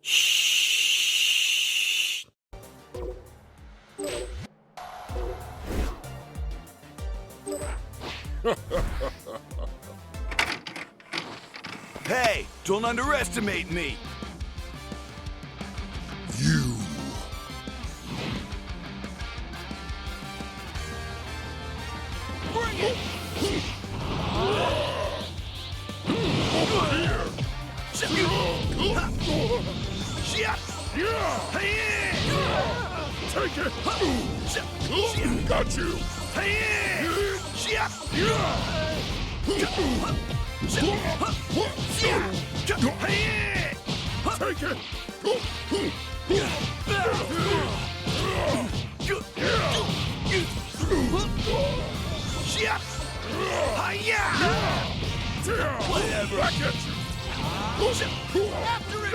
Shh. Hey, don't underestimate me. You. Bring it! Over here. Take it. Got you. Take it. Whatever. Back at you. After it!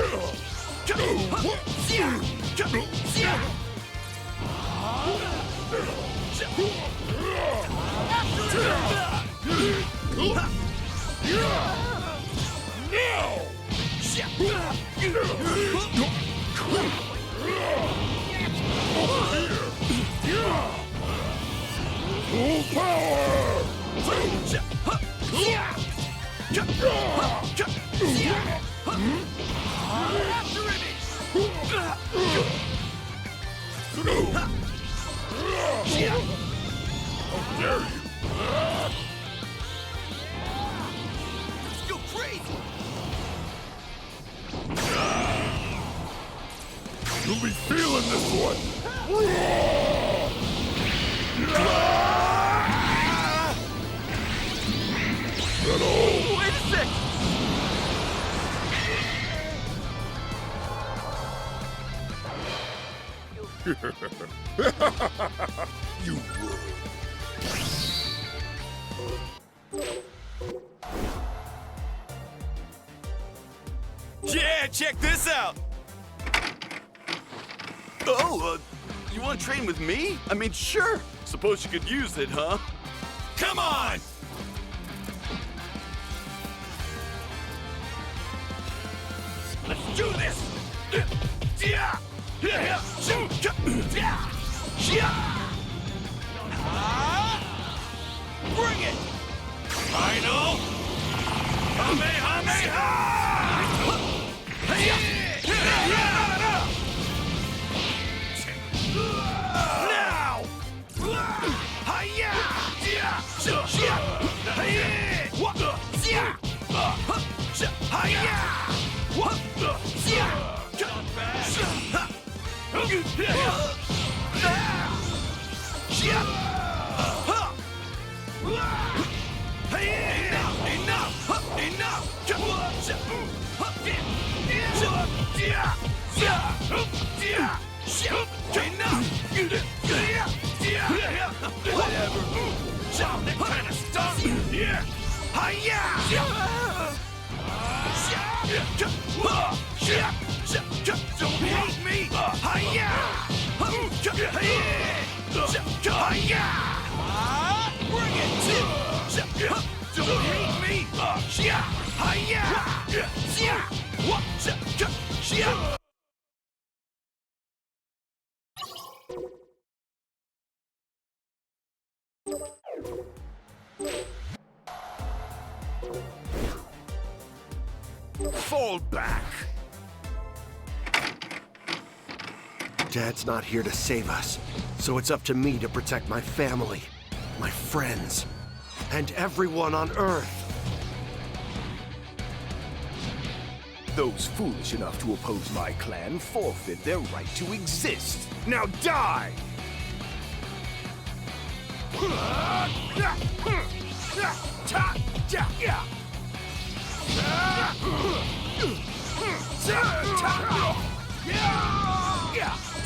Full power. How dare you? Let's go crazy! You'll be feeling this one. Wait a sec! You would. Yeah, check this out! Oh, you want to train with me? I mean, sure. Suppose you could use it, huh? Come on! Let's do this! Bring it! Final! Kamehameha! Now! Whatever. That kind of stuff. Yeah. Don't hate me. Bring it. Don't hate me. Fall back. Dad's not here to save us, so it's up to me to protect my family, my friends, and everyone on Earth. Those foolish enough to oppose my clan forfeit their right to exist. Now die!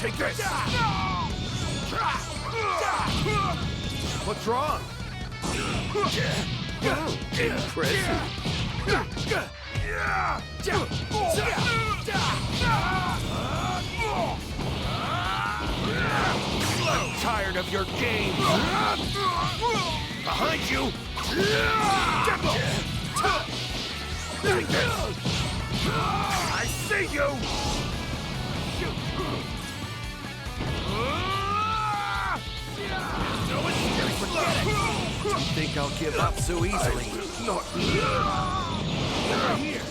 Take this! What's wrong? Impressive. I'm tired of your games. Behind you! Take this! I see you! No escape! Forget it! Don't think I'll give up so easily. Not Here.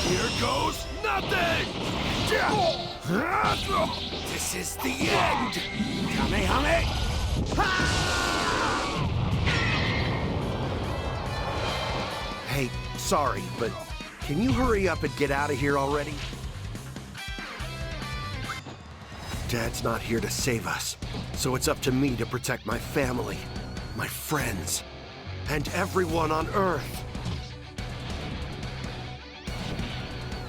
Here goes nothing! This is the end. Kamehame! Hey, sorry, but can you hurry up and get out of here already? Dad's not here to save us, so it's up to me to protect my family, my friends, and everyone on Earth.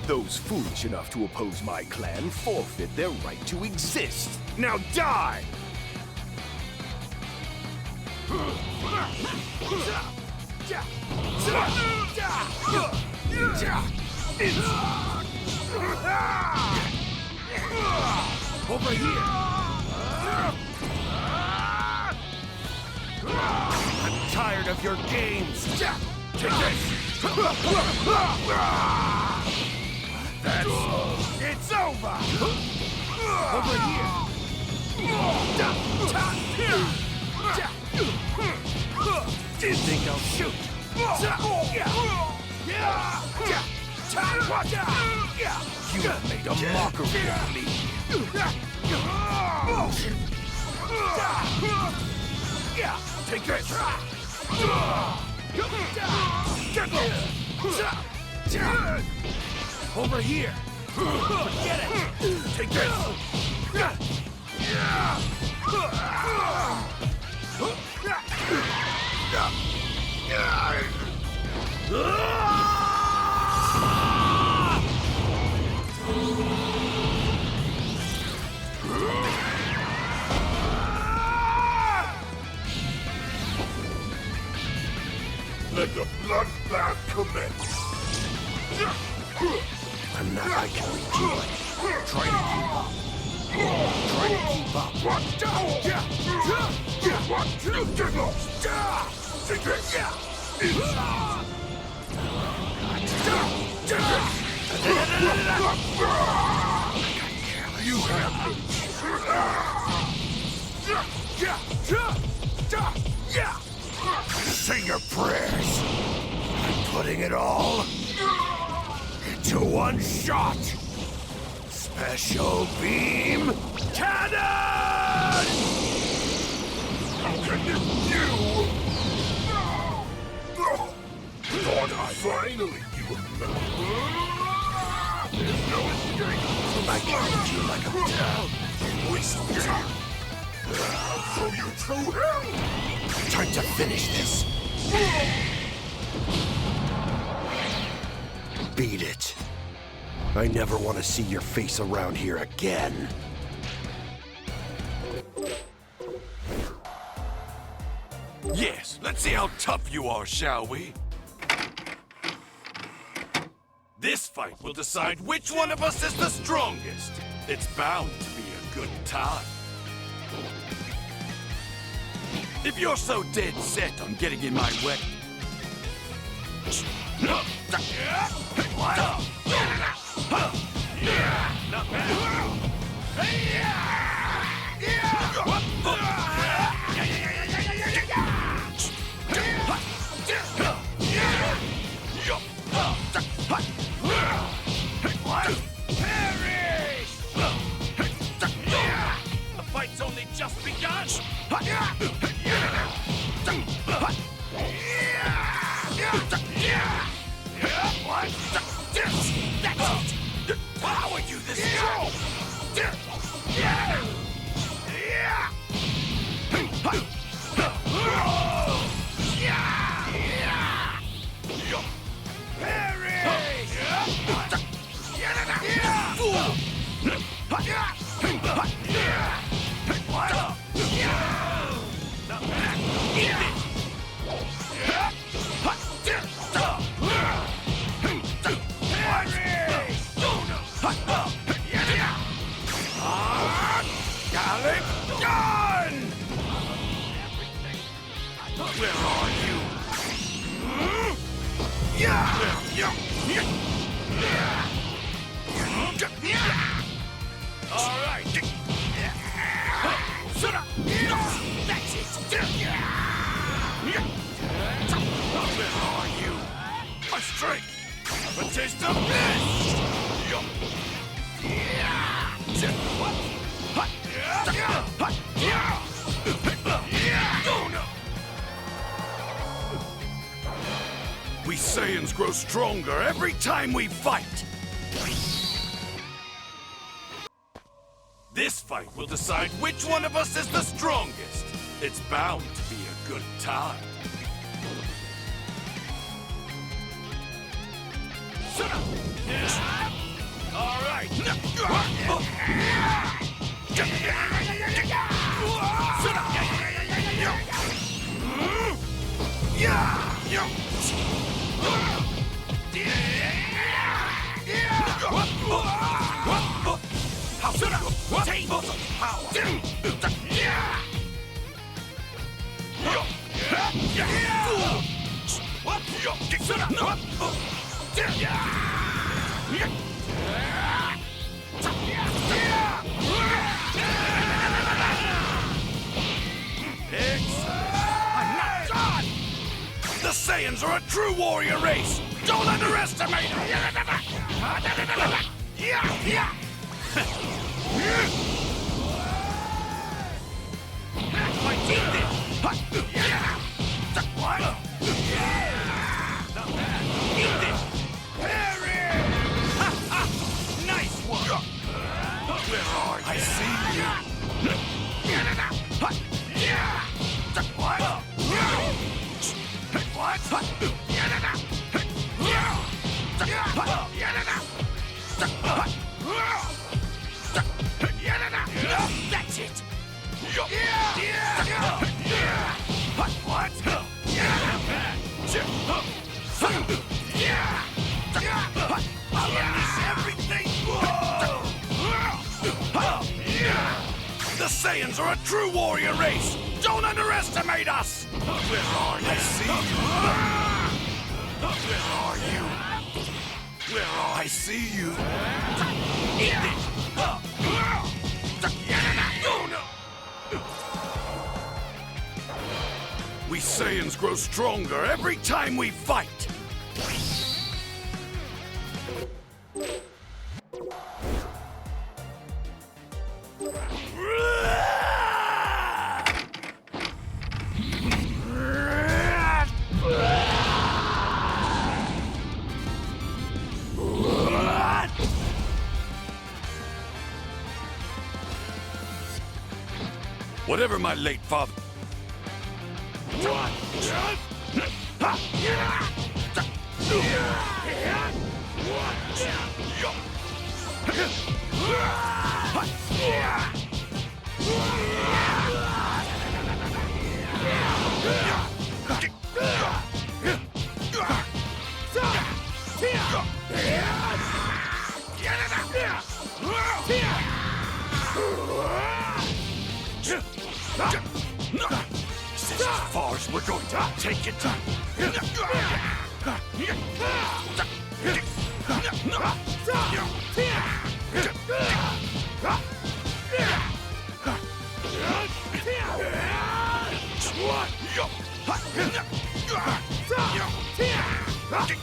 Those foolish enough to oppose my clan forfeit their right to exist. Now die! Over here! I'm tired of your games! Take this! It's over! Over here! Do you think I'll shoot? You have made a mockery of me! Take this! Over here! Forget it! Take this! Let the bloodbath commence. I'm not I can reach you. Try to keep up. Try to keep up. You have Say your prayers. I'm putting it all into one shot. Special beam cannon! How can you? Thought I finally you There's no escape. I counted you like a dog. Waste of time. I'll show you true hell. Time to finish this. Beat it. I never want to see your face around here again. Yes, let's see how tough you are, shall we? This fight will decide which one of us is the strongest. It's bound to be a good time. If you're so dead set on getting in my way... Not The fight's only just begun! How are you this strong? All right. That's it. Where are you? My strength. Have a taste of this. We Saiyans grow stronger every time we fight. This fight will decide which one of us is the strongest. It's bound to be a good time. All right. The Saiyans are a true warrior race! Don't underestimate them! I did this! What? Not bad! Eat this! Parry! Nice one! Where are you? I see you! What? That's it! The Saiyans are a true warrior race! Don't underestimate us! Where are you? I see you! Where are you? Where are I see you? Eat it! We Saiyans grow stronger every time we fight! Whatever my late father... This is as far as we're going to take it. That's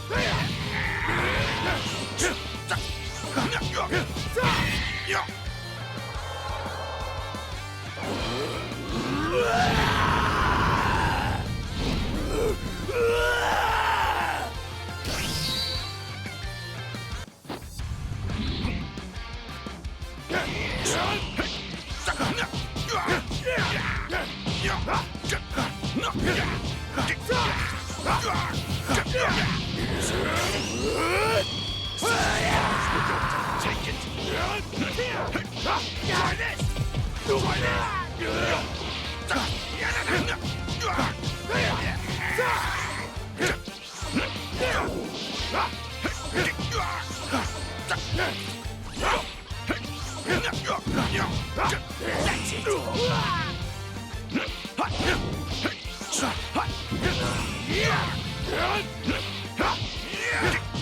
it.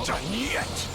Done yet.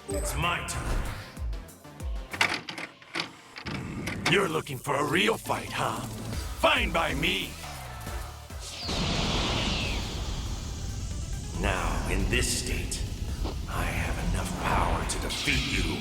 It's my turn. You're looking for a real fight, huh? Fine by me. Now, in this state, I have enough power to defeat you.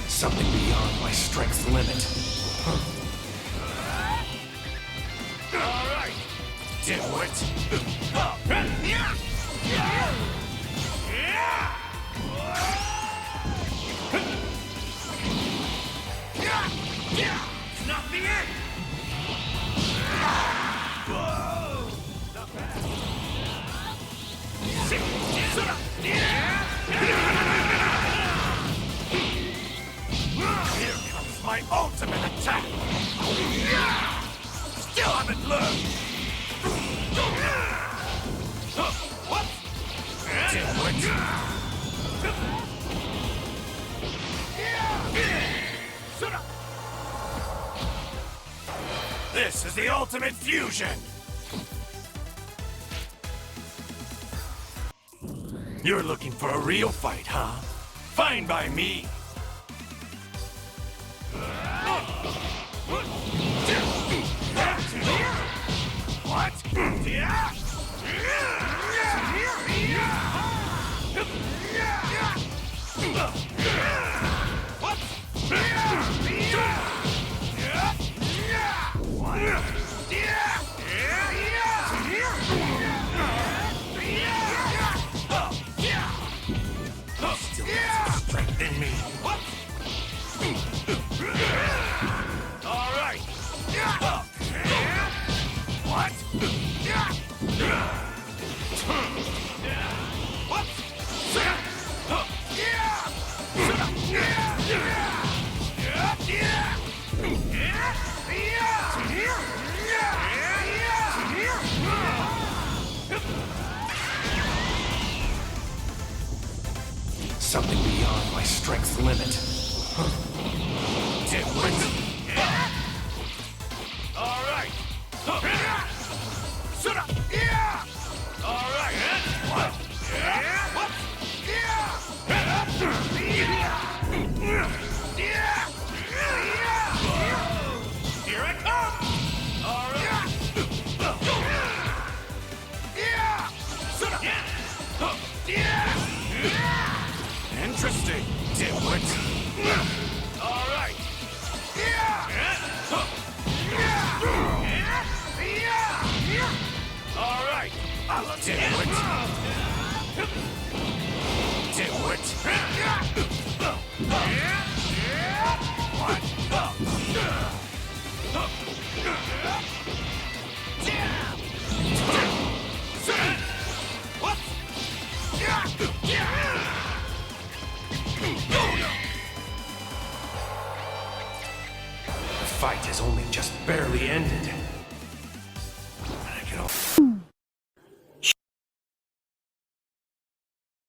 Something beyond my strength's limit. All right, dimwit. It's not the end. Here comes my ultimate attack! Still haven't learned! What? This is the ultimate fusion! You're looking for a real fight, huh? Fine by me! What? Still has strength in me. What? All right. What? What? Something beyond my strength's limit. Dimwit. All right. All right. What? What? All right. Dimwit. The fight has only just barely ended.